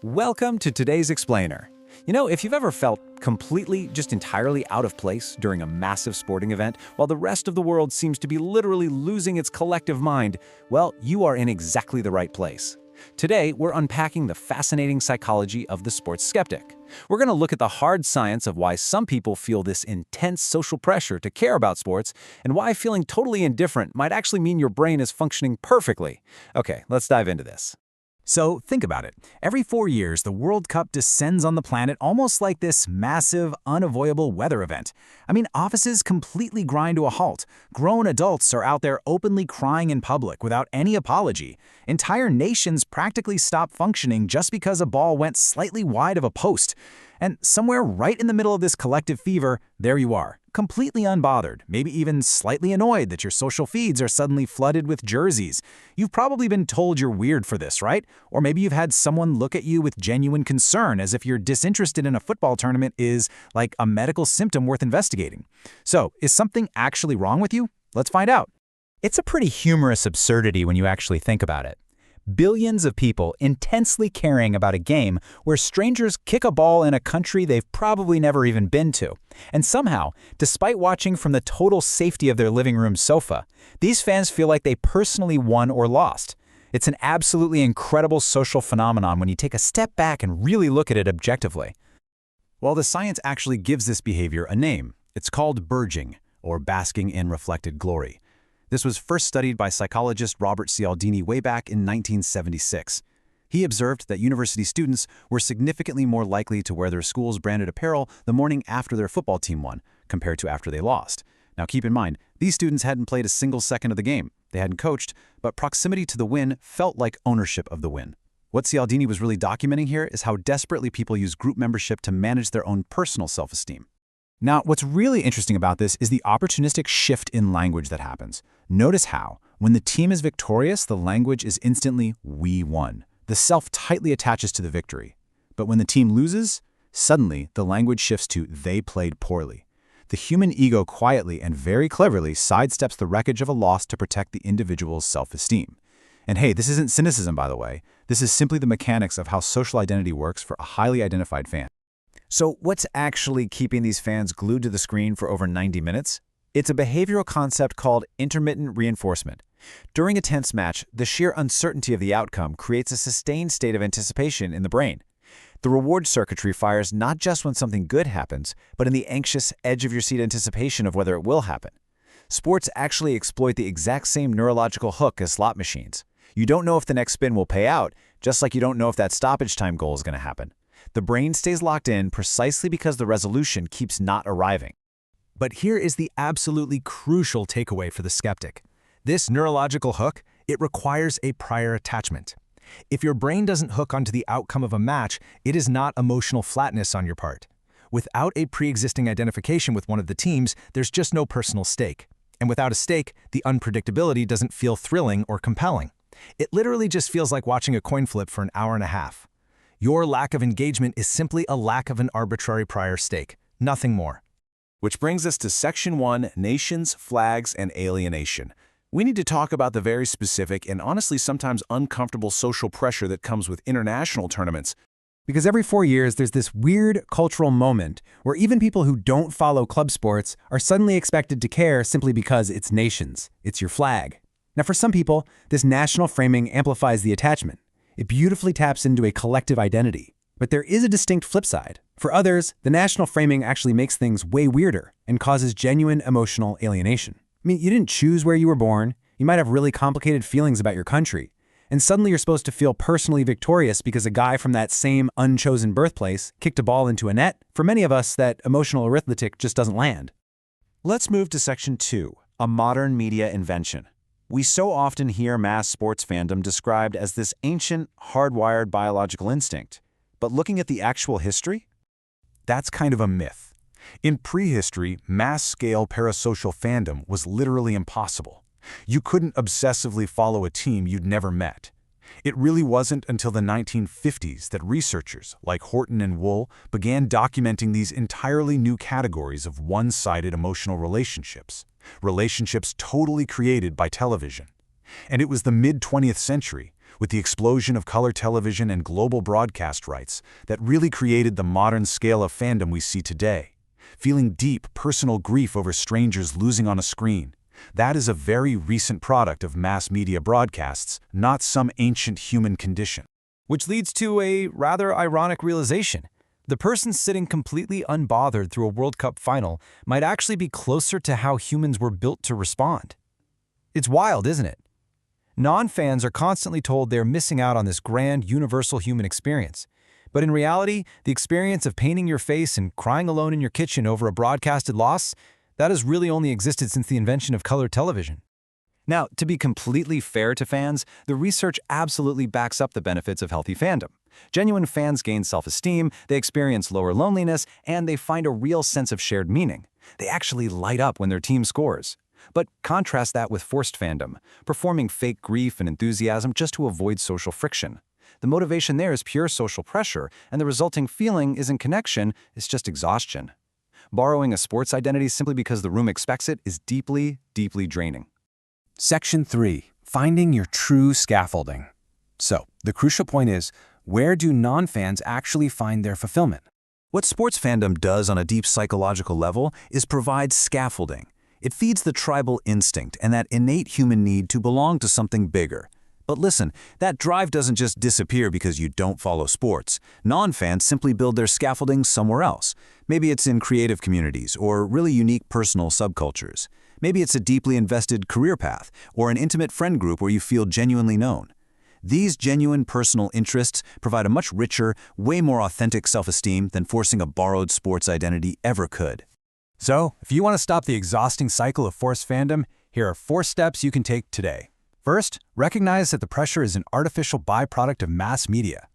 Welcome to today's Explainer. If you've ever felt completely, just entirely out of place during a massive sporting event while the rest of the world seems to be literally losing its collective mind, well, you are in exactly the right place. Today, we're unpacking the fascinating psychology of the sports skeptic. We're going to look at the hard science of why some people feel this intense social pressure to care about sports and why feeling totally indifferent might actually mean your brain is functioning perfectly. Okay, let's dive into this. So think about it. Every 4 years, the World Cup descends on the planet almost like this massive, unavoidable weather event. Offices completely grind to a halt. Grown adults are out there openly crying in public without any apology. Entire nations practically stop functioning just because a ball went slightly wide of a post. And somewhere right in the middle of this collective fever, there you are, completely unbothered, maybe even slightly annoyed that your social feeds are suddenly flooded with jerseys. You've probably been told you're weird for this, right? Or maybe you've had someone look at you with genuine concern as if you're disinterested in a football tournament is like a medical symptom worth investigating. So, is something actually wrong with you? Let's find out. It's a pretty humorous absurdity when you actually think about it. Billions of people intensely caring about a game where strangers kick a ball in a country they've probably never even been to. And somehow, despite watching from the total safety of their living room sofa, these fans feel like they personally won or lost. It's an absolutely incredible social phenomenon when you take a step back and really look at it objectively. Well, the science actually gives this behavior a name. It's called burging, or basking in reflected glory. This was first studied by psychologist Robert Cialdini way back in 1976. He observed that university students were significantly more likely to wear their school's branded apparel the morning after their football team won, compared to after they lost. Now keep in mind, these students hadn't played a single second of the game. They hadn't coached, but proximity to the win felt like ownership of the win. What Cialdini was really documenting here is how desperately people use group membership to manage their own personal self-esteem. Now, what's really interesting about this is the opportunistic shift in language that happens. Notice how, when the team is victorious, the language is instantly, "we won." The self tightly attaches to the victory. But when the team loses, suddenly the language shifts to "they played poorly." The human ego quietly and very cleverly sidesteps the wreckage of a loss to protect the individual's self-esteem. And hey, this isn't cynicism, by the way. This is simply the mechanics of how social identity works for a highly identified fan. So what's actually keeping these fans glued to the screen for over 90 minutes? It's a behavioral concept called intermittent reinforcement. During a tense match, the sheer uncertainty of the outcome creates a sustained state of anticipation in the brain. The reward circuitry fires not just when something good happens, but in the anxious, edge-of-your-seat anticipation of whether it will happen. Sports actually exploit the exact same neurological hook as slot machines. You don't know if the next spin will pay out, just like you don't know if that stoppage time goal is going to happen. The brain stays locked in precisely because the resolution keeps not arriving. But here is the absolutely crucial takeaway for the skeptic. This neurological hook, it requires a prior attachment. If your brain doesn't hook onto the outcome of a match, it is not emotional flatness on your part. Without a pre-existing identification with one of the teams, there's just no personal stake. And without a stake, the unpredictability doesn't feel thrilling or compelling. It literally just feels like watching a coin flip for an hour and a half. Your lack of engagement is simply a lack of an arbitrary prior stake, nothing more. Which brings us to Section 1, Nations, Flags, and Alienation. We need to talk about the very specific and honestly sometimes uncomfortable social pressure that comes with international tournaments. Because every 4 years, there's this weird cultural moment where even people who don't follow club sports are suddenly expected to care simply because it's nations, it's your flag. Now for some people, this national framing amplifies the attachment. It beautifully taps into a collective identity. But there is a distinct flip side. For others, the national framing actually makes things way weirder and causes genuine emotional alienation. You didn't choose where you were born. You might have really complicated feelings about your country. And suddenly you're supposed to feel personally victorious because a guy from that same unchosen birthplace kicked a ball into a net. For many of us, that emotional arithmetic just doesn't land. Let's move to Section 2, a modern media invention. We so often hear mass sports fandom described as this ancient, hardwired biological instinct. But looking at the actual history, that's kind of a myth. In prehistory, mass-scale parasocial fandom was literally impossible. You couldn't obsessively follow a team you'd never met. It really wasn't until the 1950s that researchers like Horton and Wool began documenting these entirely new categories of one-sided emotional relationships totally created by television. And it was the mid-20th century with the explosion of color television and global broadcast rights that really created the modern scale of fandom we see today. Feeling deep, personal grief over strangers losing on a screen. That is a very recent product of mass media broadcasts, not some ancient human condition. Which leads to a rather ironic realization. The person sitting completely unbothered through a World Cup final might actually be closer to how humans were built to respond. It's wild, isn't it? Non-fans are constantly told they're missing out on this grand, universal human experience. But in reality, the experience of painting your face and crying alone in your kitchen over a broadcasted loss, that has really only existed since the invention of color television. Now, to be completely fair to fans, the research absolutely backs up the benefits of healthy fandom. Genuine fans gain self-esteem, they experience lower loneliness, and they find a real sense of shared meaning. They actually light up when their team scores. But contrast that with forced fandom, performing fake grief and enthusiasm just to avoid social friction. The motivation there is pure social pressure, and the resulting feeling isn't connection, it's just exhaustion. Borrowing a sports identity simply because the room expects it is deeply, deeply draining. Section 3. Finding your true scaffolding. So, the crucial point is, where do non-fans actually find their fulfillment? What sports fandom does on a deep psychological level is provide scaffolding. It feeds the tribal instinct and that innate human need to belong to something bigger. But listen, that drive doesn't just disappear because you don't follow sports. Non-fans simply build their scaffolding somewhere else. Maybe it's in creative communities or really unique personal subcultures. Maybe it's a deeply invested career path or an intimate friend group where you feel genuinely known. These genuine personal interests provide a much richer, way more authentic self-esteem than forcing a borrowed sports identity ever could. So, if you want to stop the exhausting cycle of forced fandom, here are 4 steps you can take today. First, recognize that the pressure is an artificial byproduct of mass media.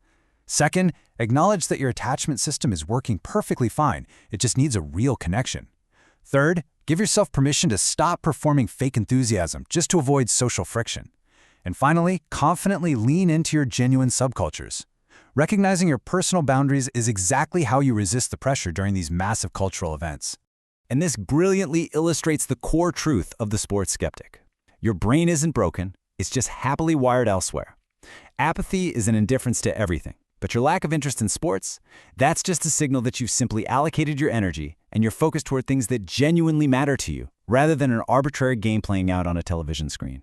Second, acknowledge that your attachment system is working perfectly fine, it just needs a real connection. Third, give yourself permission to stop performing fake enthusiasm just to avoid social friction. And finally, confidently lean into your genuine subcultures. Recognizing your personal boundaries is exactly how you resist the pressure during these massive cultural events. And this brilliantly illustrates the core truth of the sports skeptic. Your brain isn't broken, it's just happily wired elsewhere. Apathy is an indifference to everything, but your lack of interest in sports, that's just a signal that you've simply allocated your energy and you're focused toward things that genuinely matter to you, rather than an arbitrary game playing out on a television screen.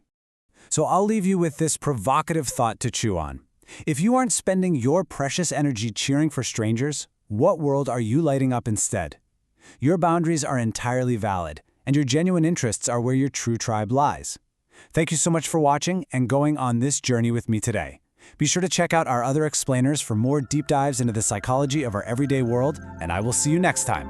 So I'll leave you with this provocative thought to chew on. If you aren't spending your precious energy cheering for strangers, what world are you lighting up instead? Your boundaries are entirely valid, and your genuine interests are where your true tribe lies. Thank you so much for watching and going on this journey with me today. Be sure to check out our other explainers for more deep dives into the psychology of our everyday world, and I will see you next time.